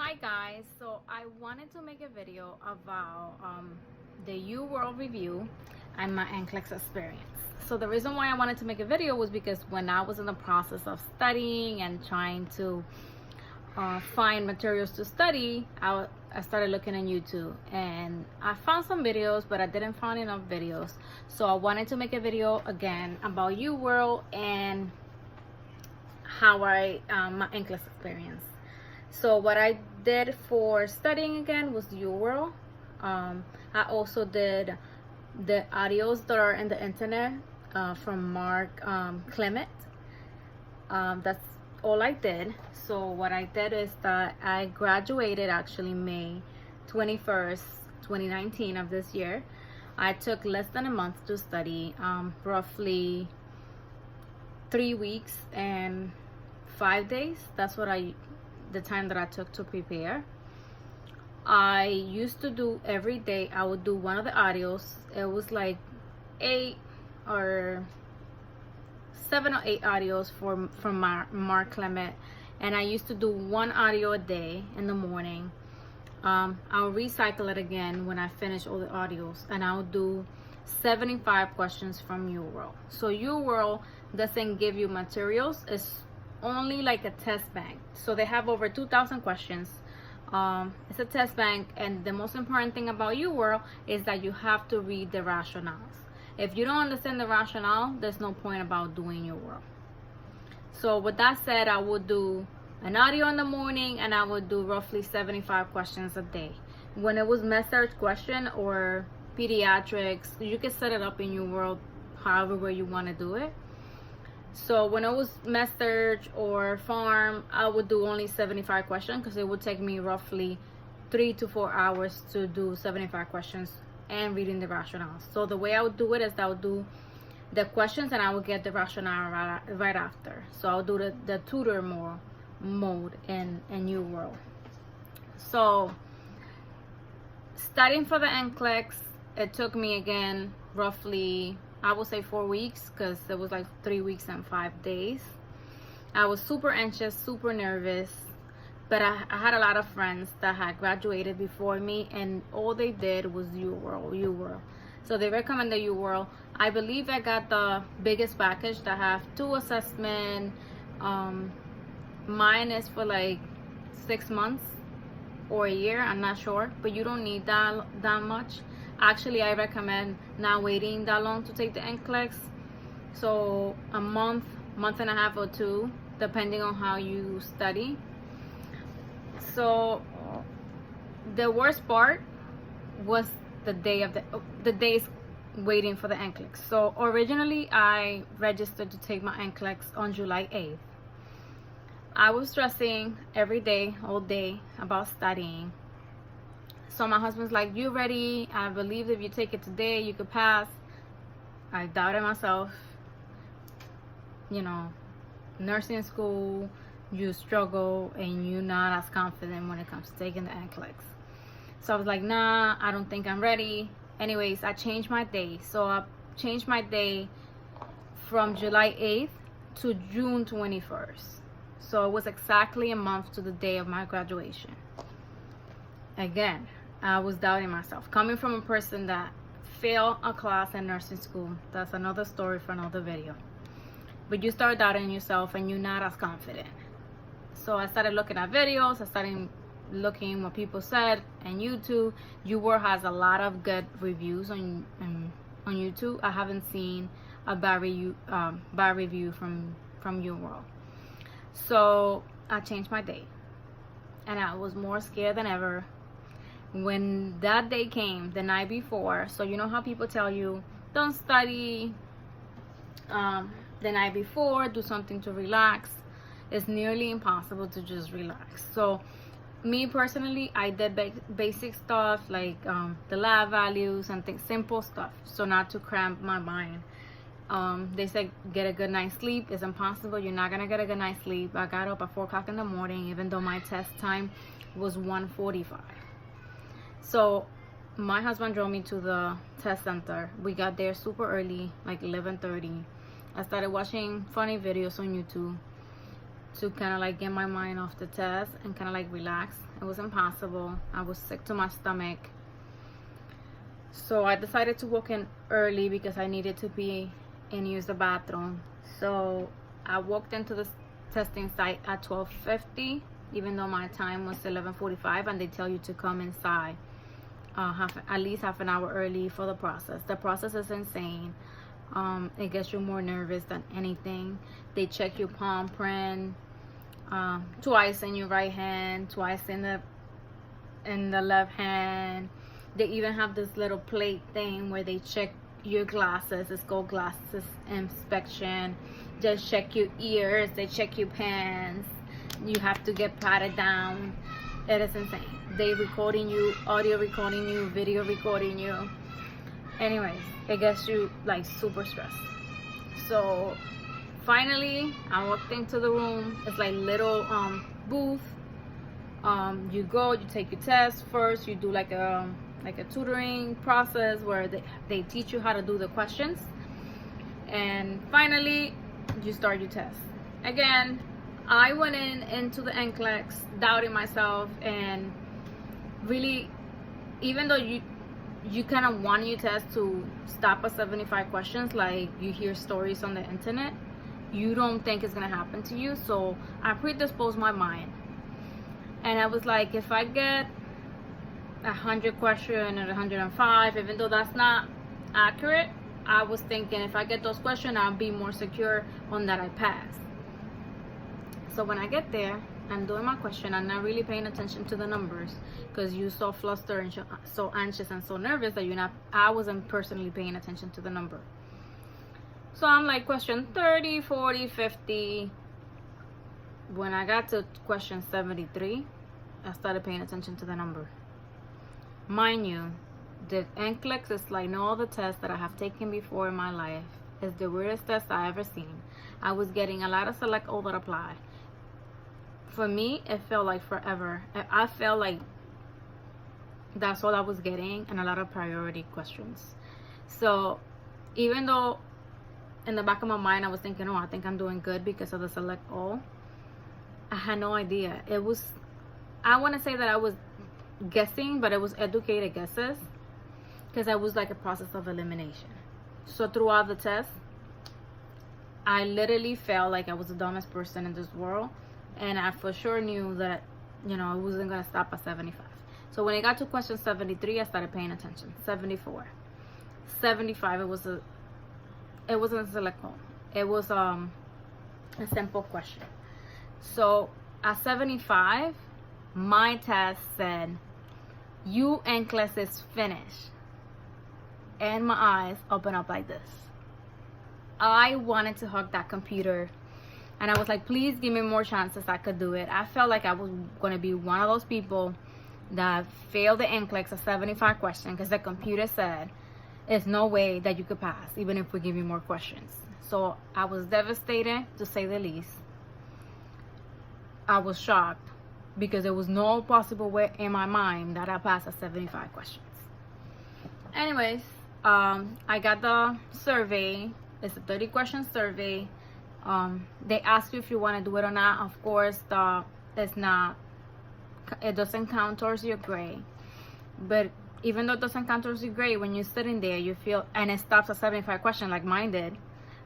Hi guys, so I wanted to make a video about the Uworld review and my NCLEX experience. So the reason why I wanted to make a video was because when I was in the process of studying and trying to find materials to study, I started looking on YouTube and I found some videos, but I didn't find enough videos. So I wanted to make a video again about Uworld and how my NCLEX experience. So what I did for studying again was Uworld. I also did the audios that are in the internet from Mark Clement. That's all I did. So what I did is that I graduated actually May 21st, 2019 of this year. I took less than a month to study, roughly 3 weeks and 5 days. That's what the time that I took to prepare. I used to do every day, I would do one of the audios. It was like 7 or 8 audios from Mark Clement, and I used to do one audio a day in the morning. I'll recycle it again when I finish all the audios, and I'll do 75 questions from Uworld. So Uworld doesn't give you materials, it's only like a test bank. So they have over 2,000 questions. It's a test bank, and the most important thing about Uworld is that you have to read the rationales. If you don't understand the rationale, there's no point about doing Uworld. So with that said, I would do an audio in the morning and I would do roughly 75 questions a day. When it was med-surg question or pediatrics, you can set it up in Uworld however way you want to do it. So when it was med-surg or farm, I would do only 75 questions because it would take me roughly 3 to 4 hours to do 75 questions and reading the rationale. So the way I would do it is I would do the questions and I would get the rationale right after. So I'll do the tutor mode in Uworld. So studying for the NCLEX, it took me again roughly, I would say 4 weeks, because it was like 3 weeks and 5 days. I was super anxious, super nervous, but I had a lot of friends that had graduated before me, and all they did was Uworld. So they recommended Uworld. I believe I got the biggest package that have 2 assessments. Mine is for like 6 months or a year, I'm not sure, but you don't need that much. Actually, I recommend not waiting that long to take the NCLEX. So a month and a half or 2, depending on how you study. So the worst part was the days waiting for the NCLEX. So originally I registered to take my NCLEX on July 8th. I was stressing every day, all day, about studying. So my husband's like, you ready? I believe if you take it today, you could pass. I doubted myself. You know, nursing school, you struggle and you're not as confident when it comes to taking the NCLEX. So I was like, nah, I don't think I'm ready. Anyways, I changed my day. So I changed my day from July 8th to June 21st. So it was exactly a month to the day of my graduation. Again, I was doubting myself. Coming from a person that failed a class in nursing school, that's another story for another video. But you start doubting yourself and you're not as confident. So I started looking at videos, I started looking what people said on YouTube. Uworld has a lot of good reviews on YouTube. I haven't seen a bad review from Uworld. So I changed my day and I was more scared than ever. When that day came, the night before, so you know how people tell you don't study the night before, do something to relax. It's nearly impossible to just relax. So me personally, I did basic stuff like the lab values and things, simple stuff, so not to cramp my mind. They say get a good night's sleep. It's impossible. You're not gonna get a good night's sleep. I got up at 4 o'clock in the morning, even though my test time was 1:45. So my husband drove me to the test center. We got there super early, like 11:30. I started watching funny videos on YouTube. to kind of like get my mind off the test and kind of like relax. It was impossible. I was sick to my stomach. So I decided to walk in early because I needed to be and use the bathroom. So I walked into the testing site at 12:50, even though my time was 11:45, and they tell you to come inside at least half an hour early for the process. The process is insane. It gets you more nervous than anything. They check your palm print twice in your right hand, twice in the left hand. They even have this little plate thing where they check your glasses. It's called glasses inspection. Just check your ears. They check your pants. You have to get patted down. It is insane. They recording you, audio recording you, video recording you. Anyways, it gets you like super stressed. So finally I walked into the room. It's like little booth. You go, you take your test first. You do like a tutoring process where they teach you how to do the questions, and finally you start your test. Again, I went into the NCLEX doubting myself, and really, even though you kind of want your test to stop at 75 questions, like you hear stories on the internet, you don't think it's gonna happen to you. So I predisposed my mind, and I was like, if I get 100 question or 105, even though that's not accurate, I was thinking if I get those questions, I'll be more secure on that I pass. So when I get there, I'm doing my question. I'm not really paying attention to the numbers because you're so flustered and so anxious and so nervous that I wasn't personally paying attention to the number. So I'm like question 30, 40, 50. When I got to question 73, I started paying attention to the number. Mind you, the NCLEX is like no other test that I have taken before in my life. It's the weirdest test I ever seen. I was getting a lot of select all that apply. For me, it felt like forever. I felt like that's all I was getting, and a lot of priority questions. So even though in the back of my mind I was thinking, oh, I think I'm doing good because of the select all, I had no idea. It was, I want to say that I was guessing, but it was educated guesses because I was like a process of elimination. So throughout the test, I literally felt like I was the dumbest person in this world, and I for sure knew that, it wasn't gonna stop at 75. So when it got to question 73, I started paying attention. 74, 75, it wasn't a select all. It was a simple question. So at 75, my test said, "You NCLEX is finished," and my eyes opened up like this. I wanted to hug that computer, and I was like, please give me more chances. I could do it. I felt like I was going to be one of those people that failed the NCLEX at 75 questions because the computer said there's no way that you could pass even if we give you more questions. So I was devastated, to say the least. I was shocked because there was no possible way in my mind that I passed at 75 questions. Anyways, I got the survey. It's a 30 question survey. They ask you if you want to do it or not. Of course, it doesn't count towards your grade. But even though it doesn't count towards your grade, when you're sitting there, you feel, and it stops at 75 questions like mine did,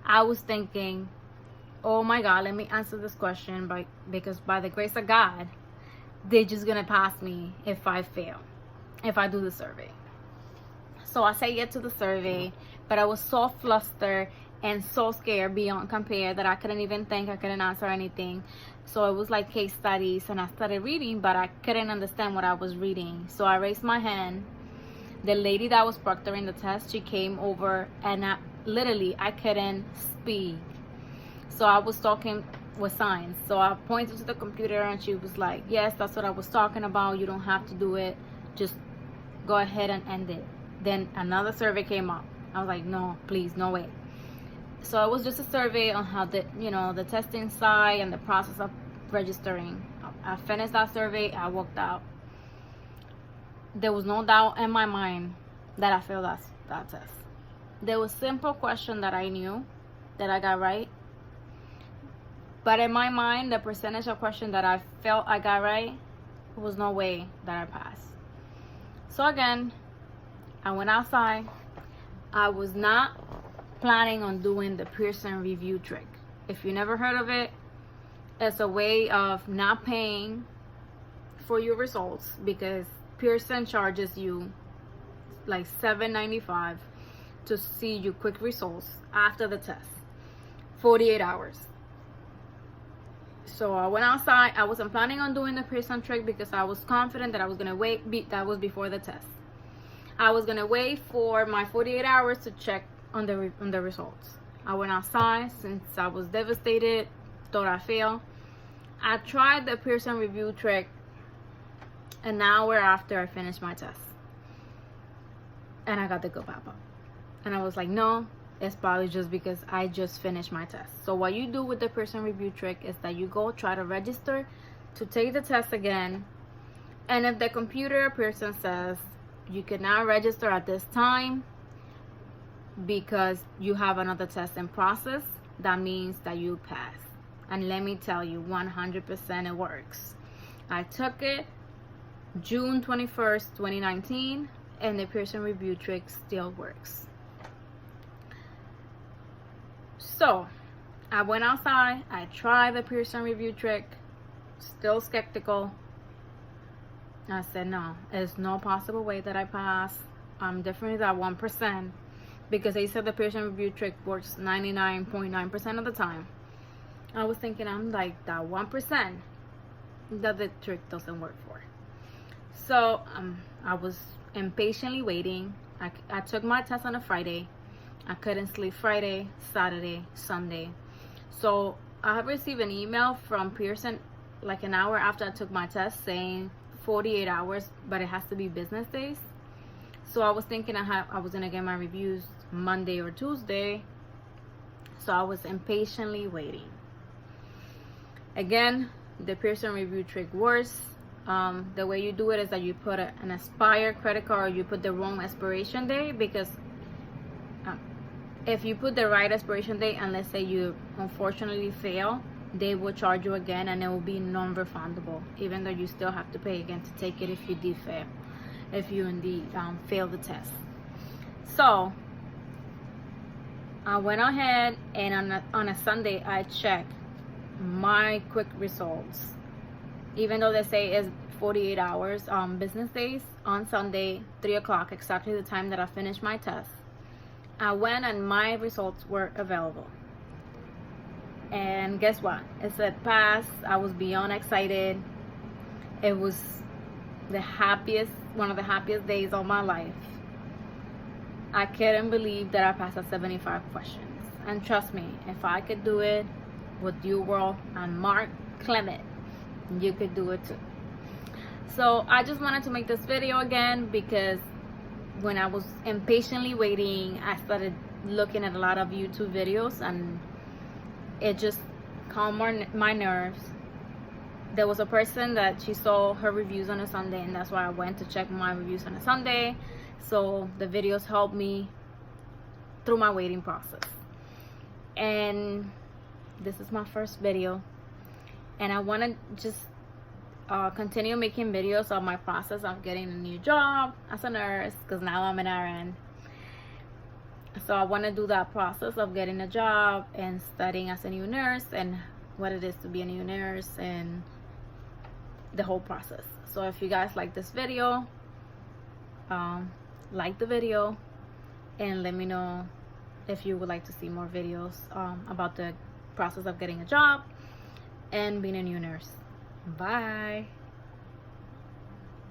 I was thinking, oh my God, let me answer this question because by the grace of God, they're just gonna pass me if I fail, if I do the survey. So I say yes to the survey, but I was so flustered and so scared beyond compare that I couldn't even think, I couldn't answer anything. So it was like case studies, and I started reading, but I couldn't understand what I was reading. So I raised my hand. The lady that was proctoring the test, she came over, and I couldn't speak. So I was talking with signs. So I pointed to the computer, and she was like, yes, that's what I was talking about. You don't have to do it. Just go ahead and end it. Then another survey came up. I was like, no, please, no way. So it was just a survey on how the testing side and the process of registering. I finished that survey. I walked out. There was no doubt in my mind that I failed that test. There was simple question that I knew that I got right. But in my mind, the percentage of questions that I felt I got right, there was no way that I passed. So again, I went outside. I was not planning on doing the Pearson review trick. If you never heard of it, it's a way of not paying for your results, because Pearson charges you like $7.95 to see your quick results after the test, 48 hours. So I went outside. I wasn't planning on doing the Pearson trick because I was confident that I was gonna wait. That was before the test. I was gonna wait for my 48 hours to check on the results. I went outside since I was devastated, thought I failed. I tried the Pearson review trick an hour after I finished my test, and I got the good pop-up. And I was like, no, it's probably just because I just finished my test. So what you do with the Pearson review trick is that you go try to register to take the test again, and if the computer Pearson says you cannot register at this time because you have another test in process, that means that you pass. And let me tell you, 100% it works. I took it June 21st, 2019, and the Pearson review trick still works. So I went outside, I tried the Pearson review trick, still skeptical. I said, no, there's no possible way that I pass. I'm definitely that 1%, because they said the Pearson review trick works 99.9% of the time. I was thinking, I'm like that 1% that the trick doesn't work for. So I was impatiently waiting. I took my test on a Friday. I couldn't sleep Friday, Saturday, Sunday. So I have received an email from Pearson like an hour after I took my test saying 48 hours, but it has to be business days. So I was thinking I was gonna get my reviews Monday or Tuesday. So I was impatiently waiting. Again, the Pearson review trick works. The way you do it is that you put an expired credit card, or you put the wrong expiration date, because if you put the right expiration date and let's say you unfortunately fail, they will charge you again, and it will be non-refundable, even though you still have to pay again to take it if you did fail, if you indeed fail the test. So I went ahead, and on a Sunday I checked my quick results. Even though they say it's 48 hours business days, on Sunday 3 o'clock, exactly the time that I finished my test, I went and my results were available. And guess what? It said pass. I was beyond excited. It was one of the happiest days of my life. I couldn't believe that I passed at 75 questions. And trust me, if I could do it with Uworld and Mark Clement, you could do it too. So I just wanted to make this video again because when I was impatiently waiting, I started looking at a lot of YouTube videos, and it just calmed my nerves. There was a person that she saw her reviews on a Sunday, and that's why I went to check my reviews on a Sunday. So the videos helped me through my waiting process. And this is my first video, and I want to just continue making videos of my process of getting a new job as a nurse, because now I'm an RN. So I want to do that process of getting a job and studying as a new nurse, and what it is to be a new nurse, and the whole process. So if you guys like this video, like the video, and let me know if you would like to see more videos about the process of getting a job and being a new nurse. Bye.